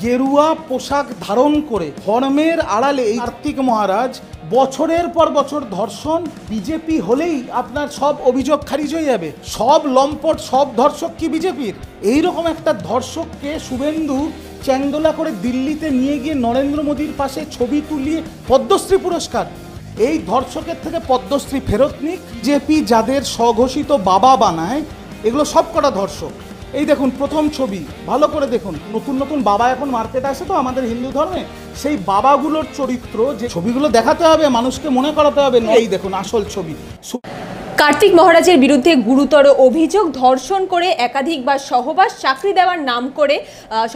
গেরুয়া পোশাক ধারণ করে ধর্মের আড়ালে এই কার্তিক মহারাজ বছরের পর বছর ধর্ষণ। বিজেপি হলেই আপনার সব অভিযোগ খারিজ হয়ে যাবে, সব লম্পট সব ধর্ষক কি বিজেপির? এইরকম একটা ধর্ষককে শুভেন্দু চ্যাংদোলা করে দিল্লিতে নিয়ে গিয়ে নরেন্দ্র মোদীর পাশে ছবি তুলিয়ে পদ্মশ্রী পুরস্কার। এই ধর্ষকের থেকে পদ্মশ্রী ফেরত নিক। বিজেপি যাদের স্বঘোষিত বাবা বানায় এগুলো সব কটা ধর্ষক। এই দেখুন প্রথম ছবি, ভালো করে দেখুন। নতুন নতুন বাবা এখন মার্কেটে আসে তো আমাদের হিন্দু ধর্মে, সেই বাবাগুলোর চরিত্র যে ছবিগুলো দেখাতে হবে, মানুষকে মনে করাতে হবে। এই দেখুন আসল ছবি। কার্তিক মহারাজের বিরুদ্ধে গুরুতর অভিযোগ, ধর্ষণ করে একাধিকবার সহবাস, চাকরি দেওয়ার নাম করে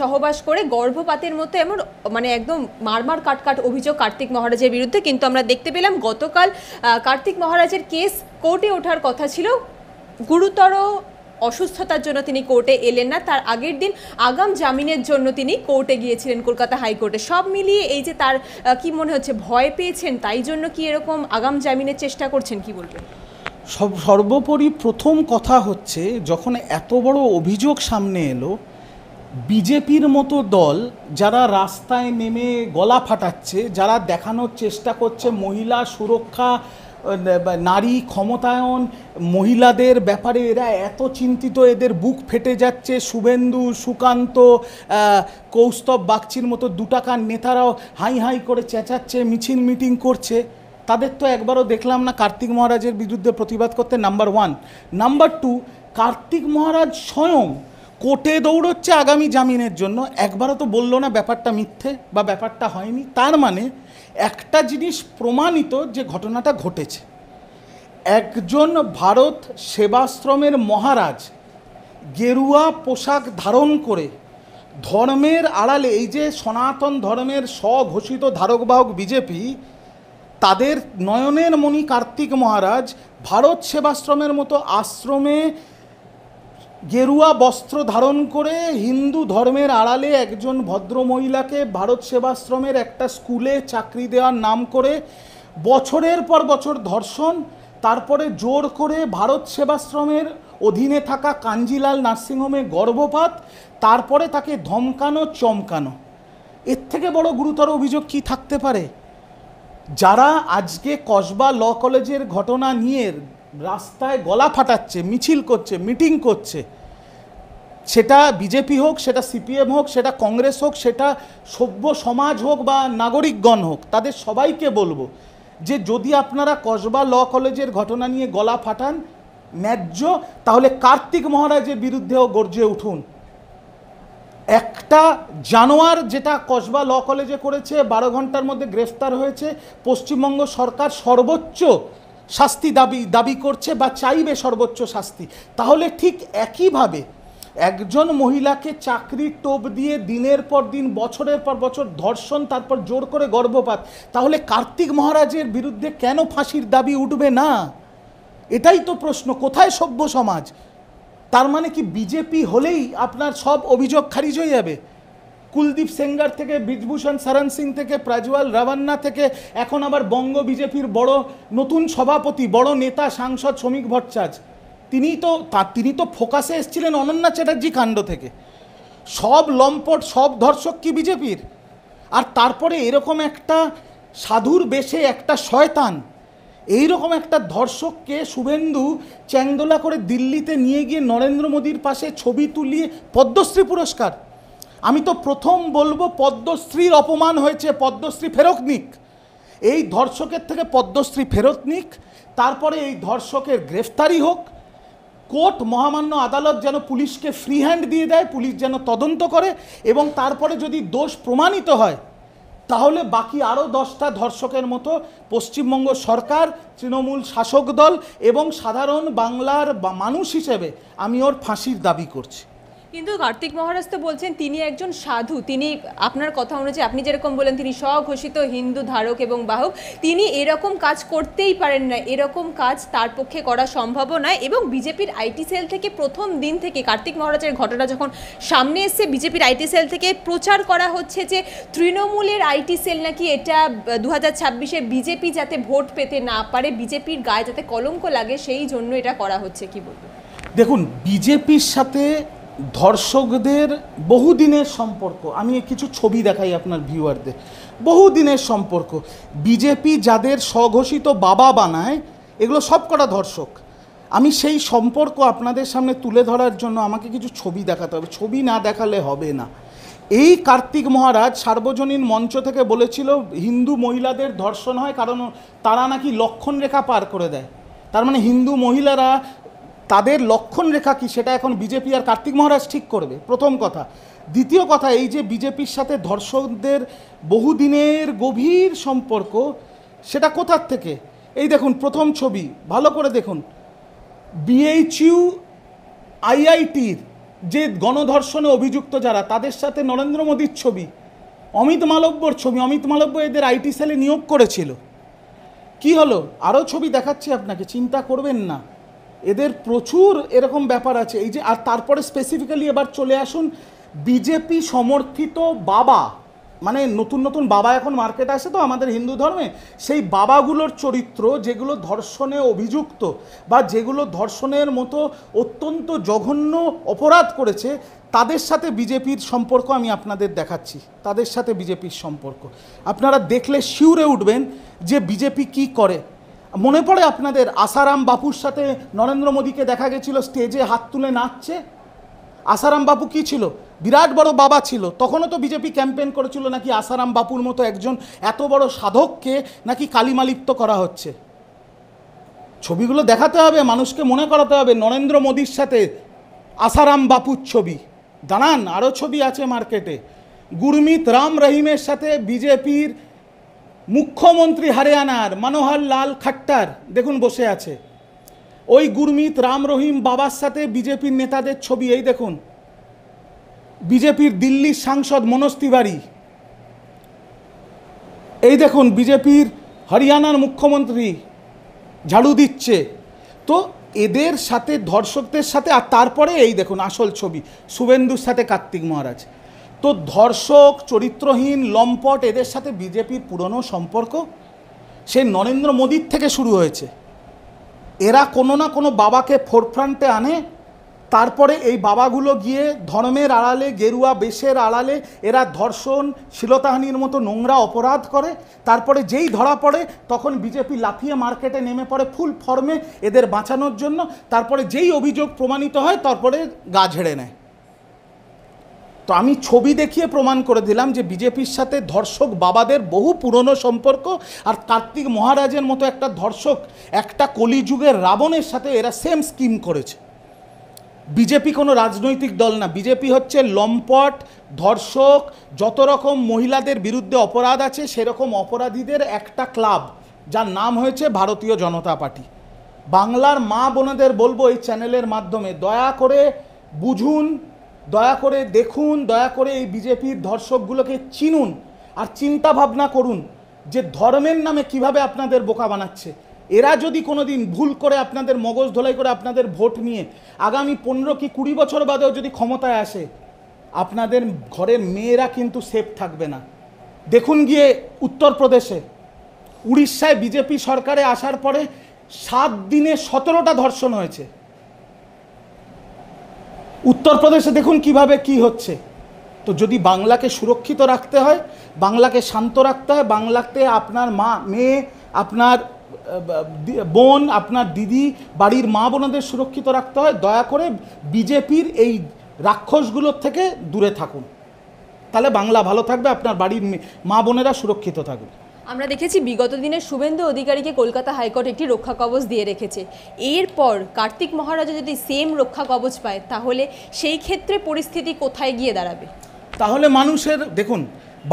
সহবাস করে গর্ভপাতের মতো এমন মানে একদম মারমার কাটকাট অভিযোগ কার্তিক মহারাজের বিরুদ্ধে। কিন্তু আমরা দেখতে পেলাম গতকাল কার্তিক মহারাজের কেস কোর্টে ওঠার কথা ছিল, গুরুতর অসুস্থতার জন্য তিনি কোর্টে এলেন না। তার আগের দিন আগাম জামিনের জন্য তিনি কোর্টে গিয়েছিলেন কলকাতা হাইকোর্টে। সব মিলিয়ে এই যে তার কি মনে হচ্ছে, ভয় পেয়েছেন তাই জন্য কি এরকম আগাম জামিনের চেষ্টা করছেন, কি বলবেন? সর্বোপরি প্রথম কথা হচ্ছে, যখন এত বড় অভিযোগ সামনে এলো, বিজেপির মতো দল যারা রাস্তায় নেমে গলা ফাটাচ্ছে, যারা দেখানোর চেষ্টা করছে মহিলা সুরক্ষা, নারী ক্ষমতায়ন, মহিলাদের ব্যাপারে এরা এত চিন্তিত, এদের বুক ফেটে যাচ্ছে। শুভেন্দু, সুকান্ত, কৌস্তব বাগচির মতো দুটাকার নেতারাও হাই হাই করে চেঁচাচ্ছে, মিছিল মিটিং করছে। তাদের তো একবারও দেখলাম না কার্তিক মহারাজের বিরুদ্ধে প্রতিবাদ করতে, number one. Number two, Kartik Maharaj স্বয়ং কোর্টে দৌড়চ্ছে আগামী জামিনের জন্য, একবারও তো বললো না ব্যাপারটা মিথ্যে বা ব্যাপারটা হয়নি। তার মানে একটা জিনিস প্রমাণিত যে ঘটনাটা ঘটেছে। একজন ভারত সেবাশ্রমের মহারাজ গেরুয়া পোশাক ধারণ করে ধর্মের আড়ালে, এই যে সনাতন ধর্মের স্বঘোষিত ধারকবাহক বিজেপি, তাদের নয়নের মণি কার্তিক মহারাজ ভারত সেবাশ্রমের মতো আশ্রমে গেরুয়া বস্ত্র ধারণ করে হিন্দু ধর্মের আড়ালে একজন ভদ্রমহিলাকে ভারত সেবাশ্রমের একটা স্কুলে চাকরি দেওয়ার নাম করে বছরের পর বছর ধর্ষণ, তারপরে জোর করে ভারত সেবাশ্রমের অধীনে থাকা কাঞ্জিলাল নার্সিংহোমে গর্ভপাত, তারপরে তাকে ধমকানো চমকানো। এর থেকে বড় গুরুতর অভিযোগ কি থাকতে পারে? যারা আজকে কসবা ল কলেজের ঘটনা নিয়ে রাস্তায় গলা ফাটাচ্ছে, মিছিল করছে, মিটিং করছে, সেটা বিজেপি হোক, সেটা সিপিএম হোক, সেটা কংগ্রেস হোক, সেটা সভ্য সমাজ হোক বা নাগরিকগণ হোক, তাদের সবাইকে বলবো যে যদি আপনারা কসবা ল কলেজের ঘটনা নিয়ে গলা ফাটান ন্যায্য, তাহলে কার্তিক মহারাজের বিরুদ্ধেও গর্জে উঠুন। একটা জানোয়ার যেটা কসবা ল কলেজে করেছে, 12 ঘন্টার মধ্যে গ্রেফতার হয়েছে, পশ্চিমবঙ্গ সরকার সর্বোচ্চ শাস্তি দাবি করছে বা চাইবে সর্বোচ্চ শাস্তি। তাহলে ঠিক একইভাবে একজন মহিলাকে চাকরির টোপ দিয়ে দিনের পর দিন, বছরের পর বছর ধর্ষণ, তারপর জোর করে গর্ভপাত, তাহলে কার্তিক মহারাজের বিরুদ্ধে কেন ফাঁসির দাবি উঠবে না? এটাই তো প্রশ্ন। কোথায় সভ্য সমাজ? তার মানে কি বিজেপি হলেই আপনার সব অভিযোগ খারিজ হয়ে যাবে? কুলদীপ সেঙ্গার থেকে ব্রিজভূষণ শরণ সিং থেকে প্রজ্বল রাভান্না থেকে এখন আবার বঙ্গ বিজেপির বড় নতুন সভাপতি, বড় নেতা, সাংসদ শ্রমিক ভট্টাচার্য, তিনি তো ফোকাসে এসেছিলেন অনন্যা চ্যাটার্জি কাণ্ড থেকে। সব লম্পট সব ধর্ষক কি বিজেপির? আর তারপরে এরকম একটা সাধুর বেশে একটা শয়তান, এইরকম একটা ধর্ষককে শুভেন্দু চ্যাংদোলা করে দিল্লিতে নিয়ে গিয়ে নরেন্দ্র মোদীর পাশে ছবি তুলিয়ে পদ্মশ্রী পুরস্কার। আমি তো প্রথম বলবো পদ্মশ্রীর অপমান হয়েছে, পদ্মশ্রী ফেরত নিক। এই ধর্ষকের থেকে পদ্মশ্রী ফেরত নিক, তারপরে এই ধর্ষকের গ্রেফতারি হোক, কোর্ট মহামান্য আদালত যেন পুলিশকে ফ্রি হ্যান্ড দিয়ে দেয়, পুলিশ যেন তদন্ত করে, এবং তারপরে যদি দোষ প্রমাণিত হয় তাহলে বাকি আরও 10টা ধর্ষকের মতো পশ্চিমবঙ্গ সরকার, তৃণমূল শাসক দল এবং সাধারণ বাংলার মানুষ হিসেবে আমি ওর ফাঁসির দাবি করছি। কিন্তু কার্তিক মহারাজ তো বলছেন তিনি একজন সাধু, তিনি আপনার কথা অনুযায়ী আপনি যেরকম বলেন তিনি স্বঘোষিত হিন্দু ধারক এবং বাহক, তিনি এরকম কাজ করতেই পারেন না, এরকম কাজ তার পক্ষে করা সম্ভব নয়। এবং বিজেপির আইটি সেল থেকে প্রথম দিন থেকে কার্তিক মহারাজের ঘটনা যখন সামনে এসছে, বিজেপির আইটি সেল থেকে প্রচার করা হচ্ছে যে তৃণমূলের আইটি সেল নাকি এটা 2026-এ বিজেপি যাতে ভোট পেতে না পারে, বিজেপির গায়ে যাতে কলঙ্ক লাগে, সেই জন্য এটা করা হচ্ছে। কি বলবো? দেখুন, বিজেপির সাথে ধর্ষকদের বহুদিনের সম্পর্ক, আমি কিছু ছবি দেখাই আপনার ভিউয়ারদের, বহুদিনের সম্পর্ক। বিজেপি যাদের স্বঘোষিত বাবা বানায় এগুলো সব কটা ধর্ষক। আমি সেই সম্পর্ক আপনাদের সামনে তুলে ধরার জন্য আমাকে কিছু ছবি দেখাতে হবে, ছবি না দেখালে হবে না। এই কার্তিক মহারাজ সার্বজনীন মঞ্চ থেকে বলেছিল হিন্দু মহিলাদের ধর্ষণ হয় কারণ তারা নাকি লক্ষণ রেখা পার করে দেয়। তার মানে হিন্দু মহিলারা তাদের লক্ষণ রেখা কি সেটা এখন বিজেপি আর কার্তিক মহারাজ ঠিক করবে, প্রথম কথা। দ্বিতীয় কথা, এই যে বিজেপির সাথে ধর্ষকদের বহুদিনের গভীর সম্পর্ক, সেটা কোথার থেকে? এই দেখুন প্রথম ছবি, ভালো করে দেখুন। বিএইচইউ আইআইটির যে গণধর্ষণে অভিযুক্ত যারা, তাদের সাথে নরেন্দ্র মোদীর ছবি, অমিত মালব্যর ছবি। অমিত মালব্য এদের আইটি সেলে নিয়োগ করেছিল। কি হলো? আরও ছবি দেখাচ্ছি আপনাকে, চিন্তা করবেন না, এদের প্রচুর এরকম ব্যাপার আছে। এই যে, আর তারপরে স্পেসিফিক্যালি এবার চলে আসুন বিজেপি সমর্থিত বাবা, মানে নতুন নতুন বাবা এখন মার্কেটে আসে তো আমাদের হিন্দু ধর্মে, সেই বাবাগুলোর চরিত্র যেগুলো ধর্ষণে অভিযুক্ত বা যেগুলো ধর্ষণের মতো অত্যন্ত জঘন্য অপরাধ করেছে, তাদের সাথে বিজেপির সম্পর্ক আমি আপনাদের দেখাচ্ছি। তাদের সাথে বিজেপির সম্পর্ক আপনারা দেখলে শিউরে উঠবেন যে বিজেপি কি করে। মনে পড়ে আপনাদের আসারাম বাপুর সাথে নরেন্দ্র মোদীকে দেখা গেছিল স্টেজে হাত তুলে নাচছে। আসারাম বাপু কি ছিল? বিরাট বড় বাবা ছিল। তখনও তো বিজেপি ক্যাম্পেইন করেছিল নাকি আসারাম বাপুর মতো একজন এত বড় সাধককে নাকি কালিমালিপ্ত করা হচ্ছে। ছবিগুলো দেখাতে হবে, মানুষকে মনে করাতে হবে নরেন্দ্র মোদীর সাথে আসারাম বাপুর ছবি। দাঁড়ান, আরও ছবি আছে মার্কেটে। গুরমিত রাম রহিমের সাথে বিজেপির মুখ্যমন্ত্রী হরিয়ানার মনোহর লাল খট্টার দেখুন বসে আছে। ওই গুরমিত রাম রহিম বাবার সাথে বিজেপির নেতাদের ছবি, এই দেখুন। বিজেপির দিল্লির সাংসদ মনোজ তিওয়ারি, এই দেখুন বিজেপির হরিয়ানার মুখ্যমন্ত্রী ঝাড়ু দিচ্ছে। তো এদের সাথে ধর্ষকদের সাথে, আর তারপরে এই দেখুন আসল ছবি, শুভেন্দুর সাথে কার্তিক মহারাজ। তো ধর্ষক, চরিত্রহীন, লম্পট, এদের সাথে বিজেপির পুরনো সম্পর্ক সে নরেন্দ্র মোদীর থেকে শুরু হয়েছে। এরা কোনো না কোনো বাবাকে ফোরফ্রন্টে আনে, তারপরে এই বাবাগুলো গিয়ে ধর্মের আড়ালে, গেরুয়া বেশের আড়ালে এরা ধর্ষণ, শ্লীলতাহানির মতো নোংরা অপরাধ করে। তারপরে যেই ধরা পড়ে তখন বিজেপি লাফিয়ে মার্কেটে নেমে পড়ে ফুল ফর্মে এদের বাঁচানোর জন্য। তারপরে যেই অভিযোগ প্রমাণিত হয় তারপরে গা ঝেড়ে নেয়। তো আমি ছবি দেখিয়ে প্রমাণ করে দিলাম যে বিজেপির সাথে ধর্ষক বাবাদের বহু পুরনো সম্পর্ক, আর কার্তিক মহারাজের মতো একটা ধর্ষক, একটা কলিযুগের রাবণের সাথে এরা সেম স্কিম করেছে। বিজেপি কোনো রাজনৈতিক দল না, বিজেপি হচ্ছে লম্পট, ধর্ষক, যত রকম মহিলাদের বিরুদ্ধে অপরাধ আছে সেরকম অপরাধীদের একটা ক্লাব, যার নাম হয়েছে ভারতীয় জনতা পার্টি। বাংলার মা বোনেদের বলবো এই চ্যানেলের মাধ্যমে, দয়া করে বুঝুন, দয়া করে দেখুন, দয়া করে এই বিজেপির ধর্ষকগুলোকে চিনুন, আর চিন্তা ভাবনা করুন যে ধর্মের নামে কিভাবে আপনাদের বোকা বানাচ্ছে। এরা যদি কোনো দিন ভুল করে আপনাদের মগজ ধোলাই করে আপনাদের ভোট নিয়ে আগামী 15 কি 20 বছর বাদেও যদি ক্ষমতায় আসে, আপনাদের ঘরের মেয়েরা কিন্তু সেফ থাকবে না। দেখুন গিয়ে উত্তরপ্রদেশে, উড়িষ্যায় বিজেপি সরকারে আসার পরে 7 দিনে 17টা ধর্ষণ হয়েছে। উত্তরপ্রদেশে দেখুন কিভাবে কি হচ্ছে। তো যদি বাংলাকে সুরক্ষিত রাখতে হয়, বাংলাকে শান্ত রাখতে হয়, বাংলাতে আপনার মা, মেয়ে, আপনার বোন, আপনার দিদি, বাড়ির মা বোনদের সুরক্ষিত রাখতে হয়, দয়া করে বিজেপির এই রাক্ষসগুলোর থেকে দূরে থাকুন। তাহলে বাংলা ভালো থাকবে, আপনার বাড়ির মা বোনেরা সুরক্ষিত থাকবে। আমরা দেখেছি বিগত দিনে শুভেন্দু অধিকারীকে কলকাতা হাইকোর্ট একটি রক্ষা কবচ দিয়ে রেখেছে। এরপর কার্তিক মহারাজা যদি সেম রক্ষা কবচ পায় তাহলে সেই ক্ষেত্রে পরিস্থিতি কোথায় গিয়ে দাঁড়াবে? তাহলে মানুষের দেখুন,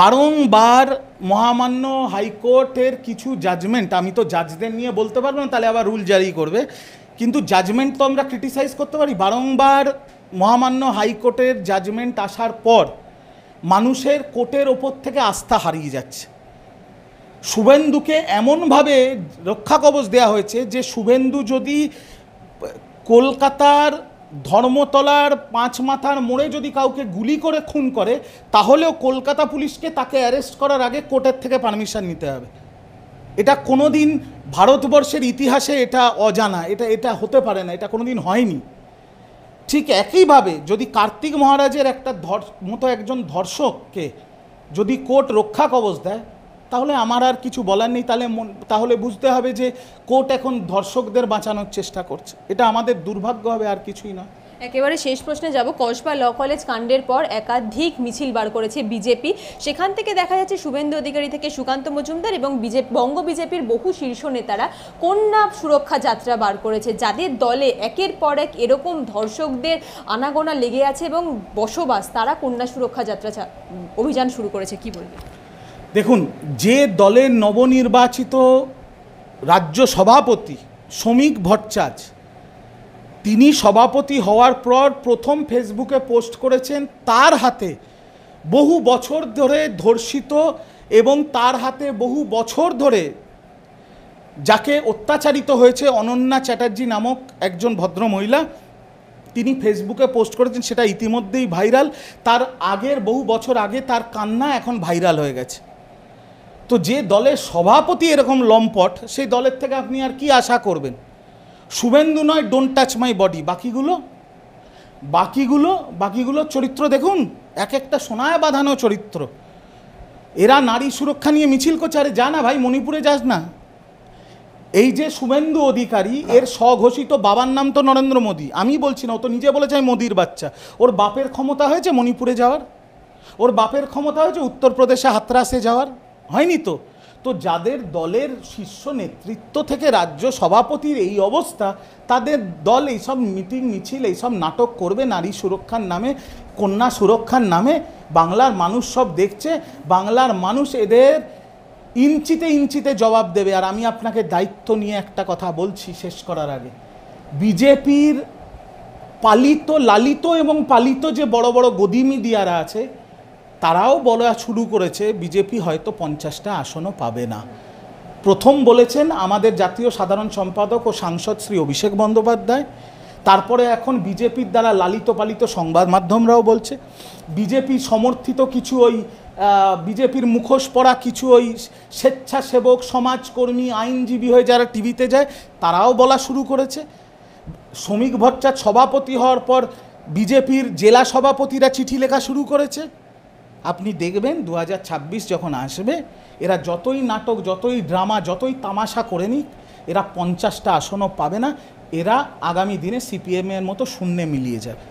বারংবার মহামান্য হাইকোর্টের কিছু জাজমেন্ট, আমি তো জাজদের নিয়ে বলতে পারবো না, তাহলে আবার রুল জারি করবে, কিন্তু জাজমেন্ট তো আমরা ক্রিটিসাইজ করতে পারি। বারংবার মহামান্য হাইকোর্টের জাজমেন্ট আসার পর মানুষের কোর্টের ওপর থেকে আস্থা হারিয়ে যাচ্ছে। শুভেন্দুকে এমনভাবে রক্ষা কবচ দেওয়া হয়েছে যে শুভেন্দু যদি কলকাতার ধর্মতলার 5 মাথার মোড়ে যদি কাউকে গুলি করে খুন করে, তাহলেও কলকাতা পুলিশকে তাকে অ্যারেস্ট করার আগে কোর্টের থেকে পারমিশন নিতে হবে। এটা কোনো দিন ভারতবর্ষের ইতিহাসে এটা অজানা, এটা হতে পারে না, এটা কোনো দিন হয়নি। ঠিক একইভাবে যদি কার্তিক মহারাজের একটা মতো একজন ধর্ষককে যদি কোর্ট রক্ষা কবচ দেয়, তাহলে আমার আর কিছু বলার নেই। তাহলে বুঝতে হবে যে কোর্ট এখন ধর্ষকদের বাঁচানোর চেষ্টা করছে। এটা আমাদের দুর্ভাগ্য হবে, আর কিছুই নয়। একেবারে শেষ প্রশ্নে যাব। কসবা ল কলেজ কাণ্ডের পর একাধিক মিছিল বার করেছে বিজেপি। সেখান থেকে দেখা যাচ্ছে শুভেন্দু অধিকারী থেকে সুকান্ত মজুমদার এবং বঙ্গ বিজেপির বহু শীর্ষ নেতারা কন্যা সুরক্ষা যাত্রা বার করেছে, যাদের দলে একের পর এক এরকম ধর্ষকদের আনাগোনা লেগে আছে এবং বসবাস, তারা কন্যা সুরক্ষা যাত্রা অভিযান শুরু করেছে। কি বলবেন? দেখুন, যে দলের নবনির্বাচিত রাজ্য সভাপতি শ্রমিক ভট্টাচার্য, তিনি সভাপতি হওয়ার পর প্রথম ফেসবুকে পোস্ট করেছেন তার হাতে বহু বছর ধরে ধর্ষিত এবং তার হাতে বহু বছর ধরে যাকে অত্যাচারিত হয়েছে অনন্যা চ্যাটার্জি নামক একজন ভদ্রমহিলা, তিনি ফেসবুকে পোস্ট করেছেন, সেটা ইতিমধ্যেই ভাইরাল। তার আগের বহু বছর আগে তার কান্না এখন ভাইরাল হয়ে গেছে। তো যে দলের সভাপতি এরকম লম্পট, সেই দলের থেকে আপনি আর কি আশা করবেন? শুভেন্দু নয়, ডোন্ট টাচ মাই বডি। বাকিগুলো চরিত্র দেখুন, এক একটা সোনায় বাঁধানো চরিত্র। এরা নারী সুরক্ষা নিয়ে মিছিল করছে। আরে যা না ভাই, মণিপুরে যাস না। এই যে শুভেন্দু অধিকারী, এর স্বঘোষিত বাবার নাম তো নরেন্দ্র মোদী। আমি বলছি না, ও তো নিজে বলেছে আমি মোদির বাচ্চা। ওর বাপের ক্ষমতা হয়েছে মণিপুরে যাওয়ার, ওর বাপের ক্ষমতা হয়েছে উত্তরপ্রদেশে হাতরাসে যাওয়ার, হয়নি তো? তো যাদের দলের শীর্ষ নেতৃত্ব থেকে রাজ্য সভাপতির এই অবস্থা, তাদের দল এইসব মিটিং মিছিল এইসব নাটক করবে নারী সুরক্ষার নামে, কন্যা সুরক্ষার নামে। বাংলার মানুষ সব দেখছে, বাংলার মানুষ এদের ইঞ্চিতে ইঞ্চিতে জবাব দেবে। আর আমি আপনাকে দায়িত্ব নিয়ে একটা কথা বলছি শেষ করার আগে, বিজেপির পালিত, লালিত এবং পালিত যে বড় বড় গদি মিডিয়ারা আছে, তারাও বলা শুরু করেছে বিজেপি হয়তো 50টা আসনও পাবে না। প্রথম বলেছেন আমাদের জাতীয় সাধারণ সম্পাদক ও সাংসদ শ্রী অভিষেক বন্দ্যোপাধ্যায়, তারপরে এখন বিজেপির দ্বারা লালিত পালিত সংবাদ মাধ্যমরাও বলছে, বিজেপি সমর্থিত কিছু ওই বিজেপির মুখোশ পরা কিছু ওই স্বেচ্ছাসেবক, সমাজকর্মী, আইনজীবী হয়ে যারা টিভিতে যায়, তারাও বলা শুরু করেছে। শ্রমিক ভট্টাচার্য সভাপতি হওয়ার পর বিজেপির জেলা সভাপতিরা চিঠি লেখা শুরু করেছে। আপনি দেখবেন 2026 যখন আসবে, এরা যতই নাটক, যতই ড্রামা, যতই তামাশা করে নিক, এরা 50টা আসনও পাবে না। এরা আগামী দিনে সিপিএমের মতো শূন্যে মিলিয়ে যাবে।